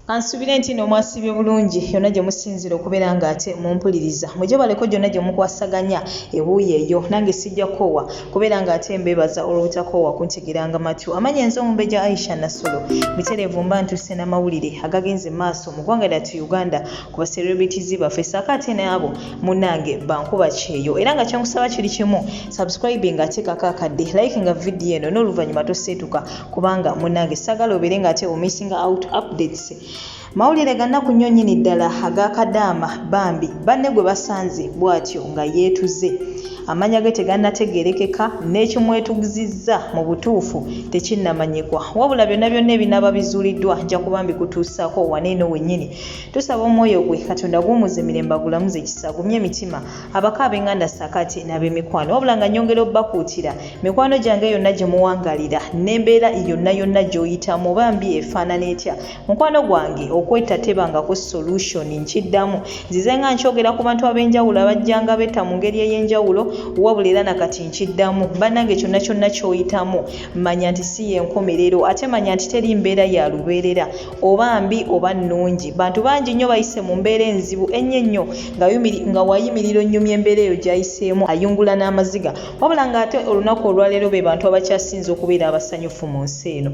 Kansubire nti no mwasibye bulungi yonna gye musinzira okubeera ng'ate mumpuliriza mujye baleko gyonna gye mukwasaganya ebuuyi eyo nange sijja koowa kubeera ng'ate mbeebaza olw'obutakoowa kuntegeranga matyu amanya enzo Mumbejja Aisha Nasolo mitereevu mba ntuse n'amawulire agagenze maaso mu ggwanga lyattu Uganda ku baselebrities baffe ssaako ate n'abo munnange bankuba kyeyo era nga kyenkusaba kiri kimu subscribing ate kakakadde like nga video eno n'oluvannyuma toseetuka kubanga munnange saagala obeere ng'ate missing out updates mawulire gannaku nnyo nnyini ddala ag'akadaama bambi banne gwe basanze bw'atyo nga yeetuze amanya ge tegannategeerekeka n'ekimwetugizizza mu butuufu tekinnamanyikwa wabula byonna byonna ebinaaba bizuuliddwa nja kuba mbikutuusaako waneeno wennyini tusaba omwoyo gwe katonda gw'omuze emirembe agulamuze ekisa agumye emitima abaka ab'enganda ssaakaate n'ab'emikwano wabula nga nnyongera obbakuutira mikwano gyange yonna gye muwangalira n'embeera yonna yonna gy'oyitamu bambi efaanana etya mukwano gwange okwetta tebangako solution nkiddamu nzize nga nkyogera ku bantu ab'enjawulo abajjanga betta mu ngeri ey'enjawulo wabula era nakati nkiddamu bannange kyonna kyonna ky'oyitamu manya nti si y'enkomerero ate manya nti teri mbeera ya lubeerera oba mbi oba nnungi bantu bangi nnyo bayise mu mbeera enzibu ennyo ennyo nga wayimirira onnyumya embeera eyo gy'ayiseemu ayungula n'amaziga wabula ng'ate olunaku olwaleero be bantu abakyasinze okubeera abasanyufu mu nsi eno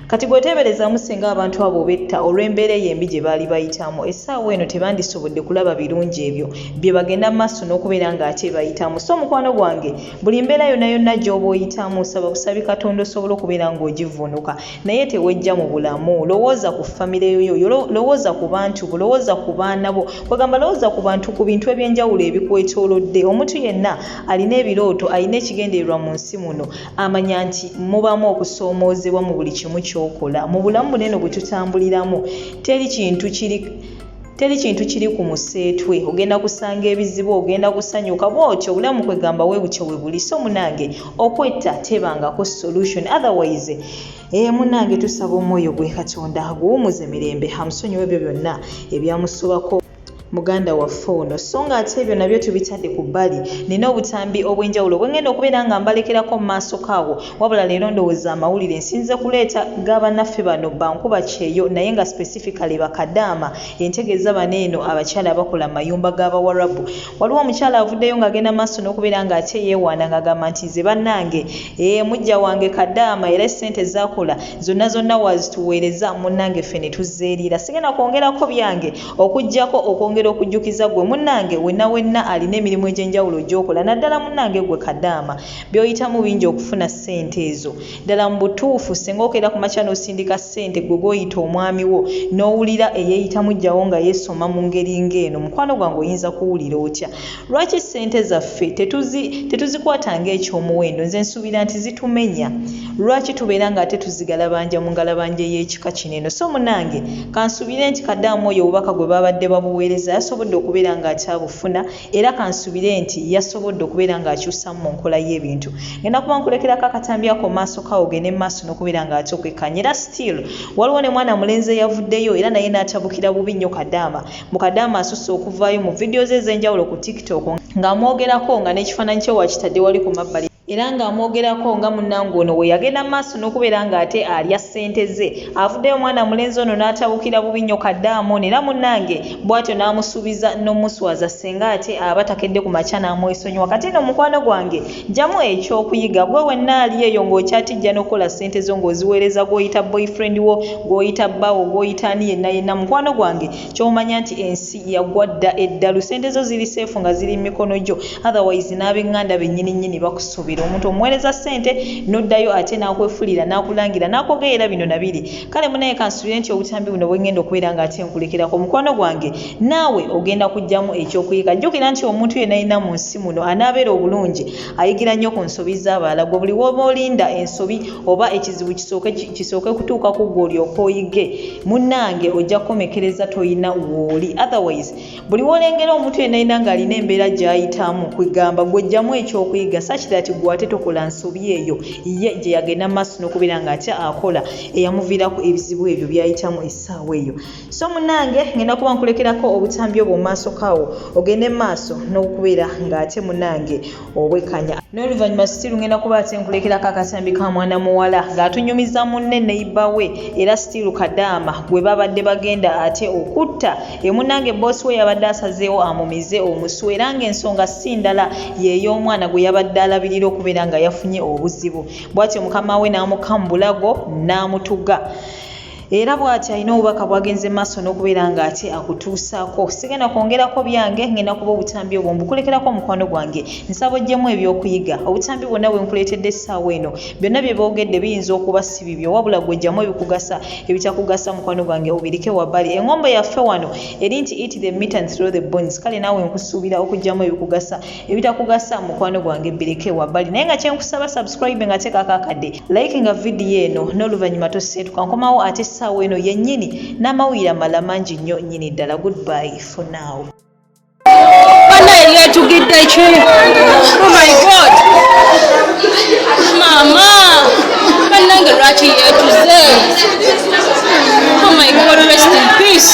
kati bw'oteeberezaamu singa abantu abo betta olw'embeera embi gye baali bayitamu essaawa eno tebandisobodde kulaba birungi ebyo bye bagenda mu maaso n'okubeera ng'ate bayitamu so mukwano gwange buli mbeera yonna yonna gy'oba oyitamu saba busabi katonda osobole okubeera ng'ogivunuka naye tewejja mu bulamu lowooza ku famire yoyo lowooza ku bantu bo lowooza ku baana bo kwegamba lowooza ku bantu ku bintu eby'enjawulo ebikwetoolodde omuntu yenna alina ebirooto alina ekigendererwa mu nsi muno amanya nti mubamu okusoomoozebwa mu buli kimu ky'okola mu bulamu bunene bwe tutambuliramu teri kintu kiri ku museetwe ogenda kusanga ebizibu ogenda kusanyuka bw'otyo obulamu kwegamba weebutyo we buli so munange okwetta tebangako solution otherwise munange tusaba omwoyo gwe katonda guwumuze emirembe amusonyiwe ebyo byonna ebyamusobako muganda waffe ono so nga ate ebyo nabyo tubitadde ku bbali nina obutambi obw'enjawulo bwe ngenda okubeera nga mbalekerako mu maaso kaawo wabula leero ndowooza amawulire nsinze kuleeta g'abannaffe bano bankuba kyeyo naye nga specifically bakadaama entegeeza bano eno abakyala abakola mayumba g'abawarabu waliwo omukyala avuddeyo ng'agenda maaso n'okubeera ng'ate yeewaana ng'agamba nti nze bannange mujja wange kadaama era essente z'akola zonna wazituweereza munnange ffe ne tuzeerira sigenda kwongerako byange okuggyako okwongera okujjukiza gwe munnange wenna alina emirimu egy'enjawulo gy'okola naddala munnange gwe kadaama by'oyitamu bingi okufuna ssente ezo ddala mu butuufu singa okeera ku makya n'osindika ssente gwe gw'oyita omwami wo n'owulira eyeeyitamu jjawo nga yeesoma mu ngeri ng'eno mukwano gwange oyinza kuwulira otya lwaki ssente zaffe tetuzikwata ng'ekyomuwendo nze nsuubira nti zitumenya lwaki tubeera ng'ate tuzigalabanja mu ngalabanja y'ekika kino eno so munnange kansuubire nti kadaama oyo obubaka gwe babadde babuweereza yasobodde okubeera ng'akyabufuna era kansubire nti yasobodde okubeera ng'akyusamu mu nkola y'ebintu ngenda kuba nkulekerako akatambi ako maaso kawo gende mu maaso n'okubeera ng'ate okwekanya era still waliwo ne mwana mulenzi yavuddeyo era naye n'atabukira bubi nnyo kadaama mu kadaama asusse okuvaayo mu vidiyo ze ez'enjawulo ku tiktok ng'amwogerako nga n'ekifaananyi kye wakitadde wali ku mabbali era ng'amwogerako nga munnange ono we yagenda mu maaso n'okubeera ng'ate alya ssente ze avuddeyo omwana mulenzi ono n'atabukira bubi nnyo kadaama ono era munnange bw'atyo n'amusuubiza n'omuswaza senga ate aba takedde ku makya n'amwesonyiwa kati eno mukwano gwange jjamu ekyokuyiga gwe wenna ali eyo ng'okyatijja n'okola ssente zo ng'oziweereza gw'oyita boyfriend wo gw'oyita bbawo gw'oyita ani yenna mukwano gwange ky'omanya nti ensi yagwa dda eddalu ssente zo ziri seefu nga ziri mu mikono gyo otherwise n'ab'enganda bennyini bakusuubira omuntu omuweereza ssente n'oddayo ate n'akwefulira n'akulangira n'akwogerera bino na biri kale munaye kansubire nti obutambi buno bwe ngenda okubeera ng'ate nkulekerako mukwano gwange naawe ogenda kujjamu ekyokuyiga jjukira nti omuntu yenna mu nsi muno anaabeera obulungi ayigira nnyo ku nsobi z'abalala gwe buli w'oba olinda ensobi oba ekizibu kisooke kutuuka ku gwe olyoke oyige munnange ojja kukomekereza toyina wooli otherwise buli w'olengera omuntu yenna ng'alina embeera gy'ayitamu kwegamba gw'ojjamu ekyokuyiga sakirati gwe ate tokola nsobi eyo ye gye yagenda maaso n'okubeera ng'ate akola eyamuviirako ebizibu ebyo by'ayitamu essaawa eyo so munnange ngenda kuba nkulekerako obutambi obwo mu maaso kaawo ogende mu maaso n'okubeera ng'ate munnange obwekanya n'oluvannyuma still ngenda kuba ate nkulekerako akatambi ka mwana muwala ng'atunyumiza munne neiba we era still Kadaama gwe babadde bagenda ate okutta emunnange boss we yabadde asazeewo amumize omuswe era ng'ensonga si ndala y'ey'omwana gwe yabadde alabirira okubeera nga yafunye obuzibu bw'atyo mukama we n'amukka mu bulago n'amutuga era bw'ati alina obubaka bwagenze maaso n'okubeera ng'ate akutuusaako sigenda kwongerako byange ngenda kuba obutambi obwo mbukulekerako omukwano gwange nsaba oggyemu ebyokuyiga obutambi bwonna bwe nkuleetedde essaawa eno byonna bye boogedde biyinza okuba si bibyo wabula gw'ojjamu ebikugasa ebitakugasa mukwano gwange obirike wabbali eŋŋombo yaffe wano eri nti eat the meat and throw the bones kale naawe nkusuubira okugyamu ebikugasa ebitakugasa mukwano gwange birike wabbali naye nga kyenkusaba subscribe nga teekako akadde like nga vidiyo eno n'oluvannyuma toseetuka nkomawo ate essaawa eno yennyini n'amawulire amala mangi nnyo nnyini ddala goodbye for now. Tugidde ki? Oh my God! Mama! Bannange lwaki yeetuze? Oh my God, rest in peace.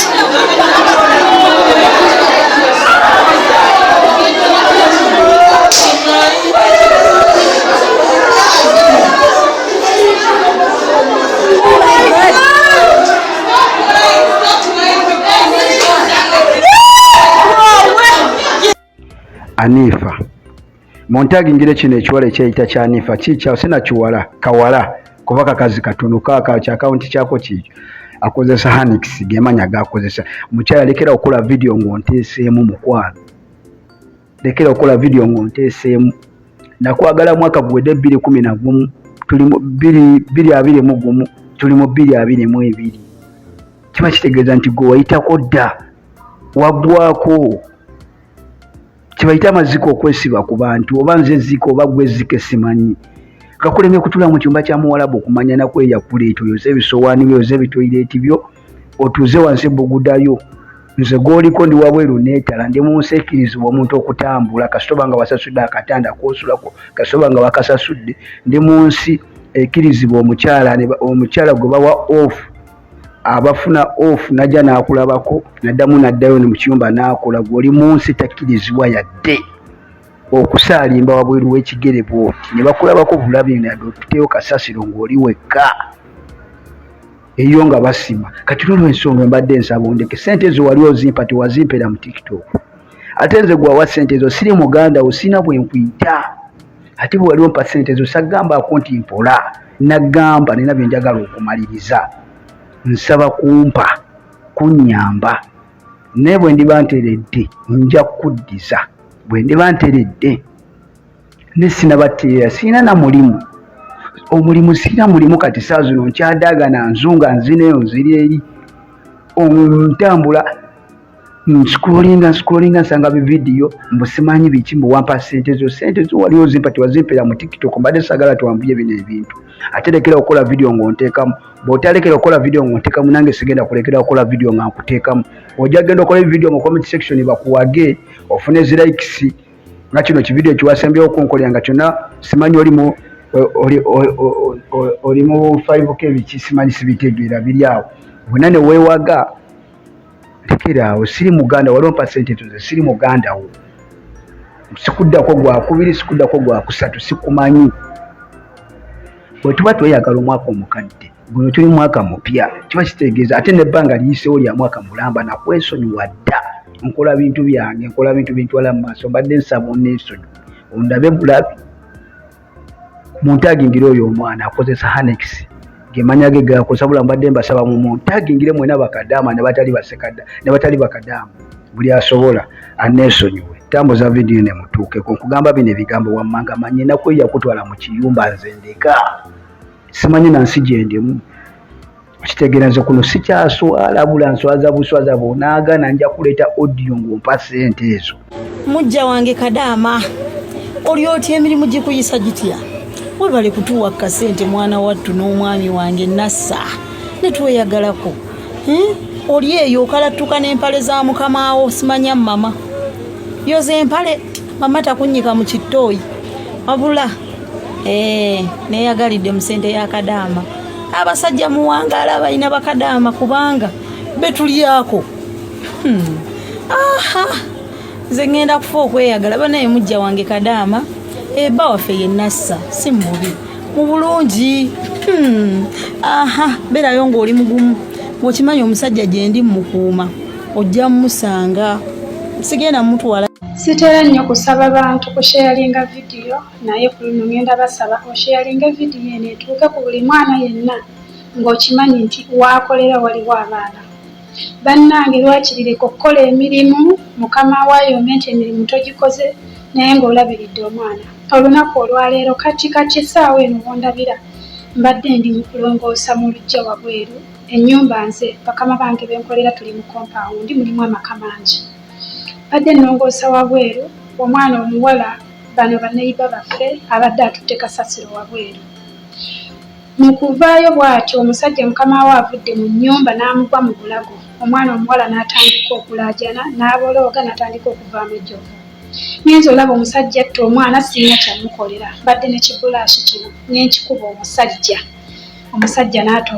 Anifa montagingire kino ekiwala ekyayita kyanifa kikyawo sinakiwala kawala kuba kakazi katono kaka kya akaunti kyako kikyo akozesa Hanix gemanya gakozesa mukyala lekera okukola video ngonteeseemu mukwano lekera okukola video ngonteeseemu nakwagala mwaka guwedde 2011 tulimu 2021 tulimu 2022 kiba kitegeeza nti gwe wayitako dda waggwako kibayita amaziko okwesiba ku bantu oba nze ziko oba gwe zike simanyi kakulemye kutula mu kyumba kya muwalabu okumanya nakweya kuleeta oyoze ebisowaani byo oyoze ebitoireeti byo otuuze wansi bugudayo nze gw'oliko ndi wabweru neetala ndi mu nsi ekkirizibwa omuntu okutambula kasitoba nga wasasudde akatanda koosulako kasitoba nga wakasasudde ndi mu nsi ekkirizibwa omukyala gwe bawa off abafuna off najja n'akulabako naddamu naddayo ne mu kiyumba n'akola gw'oli mu nsi takkirizibwa yadde okusaalimba wabweru w'ekigere bw'oti ne bakulabako bulabi nadde otuteewo kasasiro ng'oli wekka eyo nga basima kati lwolwo ensonga mbadde nsaba ondeke sente ezo wali ozimpa tewazimpera mu TikTok ate nze gwawa sente ezo siri muganda wo sina bwe nkwita ate bwe wali ompa sente ezo sagambako nti mpola nagamba nina bye njagala okumaliriza nsaba kumpa kunyamba ne bwe ndiba nteredde nja kuddiza bwe ndiba nteredde ne sinabateera sina na mulimu omulimu sina mulimu kati saa zino nkyadaagana nzunga nzineyo nziri eri ntambula scrollinga nsanga bividiyo mbusimanyi biki mbuwampa sente zo wali ozimpa tewazimpera mu TikTok mbadde sagala twambuye bino ebintu ate lekera okukola video ng'onteekamu bw'otalekera okukola video ng'onteekamu nange sigenda kulekera okukola video nga nkuteekamu ojja genda okola video mu comment section bakuwage ofune zi likes nga kino kividiyo kiwasembyewo okunkolera nga kyonna simanyi oli mu 5k biki simanyi sibitegeera biri awo bonna ne weewaga lekera awo siri muganda wali ompa sente tuze siri muganda wo sikuddako gwakubiri sikuddako gwakusatu sikumanyi bwe tuba tweyagala omwaka omukadde guno tuli mwaka mupya kiba kitegeeza ate nebbanga liyiseewo lya mwaka mulamba nakwesonyiwa dda nkola bintu byange nkola bintu bintwala mu maaso mbadde nsaba onneesonyi ondabe bulabi muntagingire oyo omwana akozesa Hanix gemanya ge gakosa bula mbadde mbasaba mu muntagingire mwena bakadaama ne batali bakadaama buli asobola anneesonyiwe tambuza vidiyo ne mutuukeko nkugamba bino ebigambo wammanga manyi nakweya kutwala mu kiyumba nze ndeka simanyi nansi gyendemu kitegeera nze kuno sikyaswala bula nswaza buswaza bonaagana nja kuleeta audio ng'ompa sente ezo mujja wange Kadaama oli otya emirimu gikuyisa gitya webale kutuwa kasente mwana wattu n'omwami wange nassa netweyagalako oli eyo okalattuka n'empale za mukamaawo simanya mama yoze empale mama takunyika mu kitooyi wabula neyagalidde mu sente ya Kadaama abasajja muwangaala balina bakadaama kubanga betulyako aha nze ngenda kufa okweyagala banaye mujja wange Kadaama Bba waffe ye Nassa si mubi mu bulungi. Aha beerayo ng'oli mugumu bw'okimanyi omusajja gye ndi mukuuma ojja mmusanga sigenda mutwala. Sitera nnyo kusaba bantu kusharinga vidiyo naye ku luno ngenda basaba osharinga vidiyo eno etuuke ku buli mwana yenna ng'okimanyi nti waakolera waliwo abaana. Bannange lwakirireko okukola emirimu mukama waayo nti emirimu togikoze naye ng'olabiridde omwana. Olunaku olwaleero kati essaawa eno bondabira mbadde ndi mu kulongoosa mu luggya wabweru ennyumba nze bakama bange benkolera tuli mu kompawundi mulimu amaka mangi. Badde nnongoosa wabweru omwana omuwala bano baneiba baffe abadde atutte kasasiro wabweru. Mu kuvaayo bw'atyo omusajja mukama we avudde mu nnyumba n'amugwa mu bulago. Omwana omuwala n'atandika okulaajana n'abolooga n'atandika okuvaamu ejjovu. Ngenza olaba omusajja atta omwana sirina kyamukolera badde ne kibulaashi kino n'enkikuba omusajja. Omusajja n'ata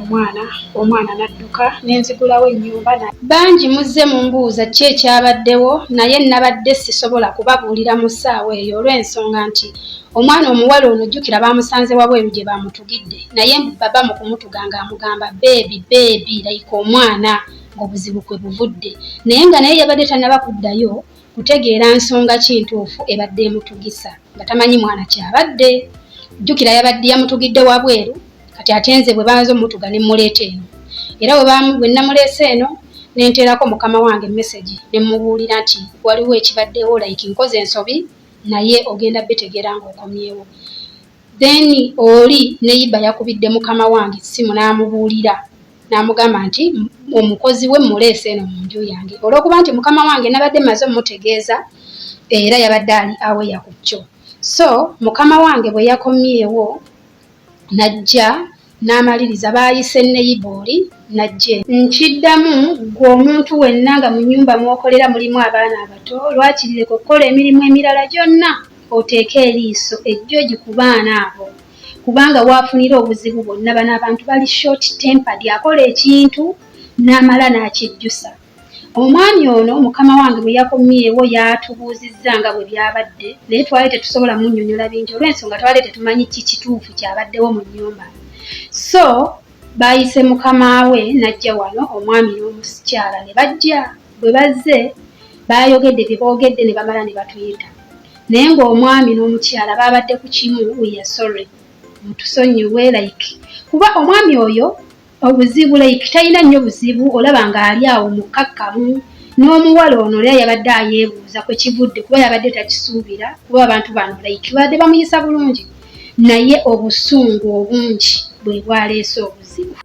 omwana n'adduka n'enzigulawo ennyumba. Bangi muzze mu mbuuza ki ekyabaddewo naye nabadde sisobola kubabuulira mu ssaawa eyo olw'ensonga nti omwana omuwala ono jjukira baamusanze wabweru gye baamutugidde naye baba mu kumutuga ng'amugamba beebi layika omwana ng'obuzibu kwe buvudde naye nga naye yabadde tannaba kuddayo kutegeera nsonga kintuufu ebadde emutugisa nga tamanyi mwana kyabadde. Jjukira yabadde yamutugidde wabweru kati ate nze bwe baaza omutuga ne muleeta eno era bwe namuleese eno ne nteerako mukama wange message ne mubuulira nti waliwo ekibaddewo like nkoze ensobi naye ogenda bitegeera ng'okomyewo. Then oli neyiba yakubidde mukama wange essimu n'amubuulira n'amugamba nti omukozi we muleese eno mu nju yange olw'okuba nti mukama wange nabadde maze omutegeeza era yabadde ali aweya ku kyo. So mukama wange bwe yakomyewo najja n'amaliriza baayise neyiba oli najje nkiddamu gwe omuntu wenna nga mu nnyumba mwokolera mulimu abaana abato lwakirireko okukola emirimu emirala gyonna oteeke eriiso ejjogi ku baana abo kubanga waafunira obuzibu bwonna bano abantu bali short tempered akola ekintu n'amala n'akijjusa. Omwami ono mukama wange bwe yakomyewo yatubuuzizza nga bwe byabadde naye twali tetusobola munnyonnyola bingi olw'ensonga twali tetumanyi ki kituufu kyabaddewo mu nnyumba. So baayise mukama we najja wano omwami n'omukyala ne bajja bwe bazze baayogedde bye boogedde ne bamala ne batuyita naye ng'omwami n'omukyala baabadde ku kimu we are sorry mutusonyiwe like kuba omwami oyo obuzibu like talina nnyo buzibu olaba ng'ali awo mukakkamu n'omuwala ono era yabadde ayeebuuza kwe kivudde kuba yabadde takisuubira kuba abantu bano like badde bamuyisa bulungi naye obusungu obungi bwe bwaleese obuzibu.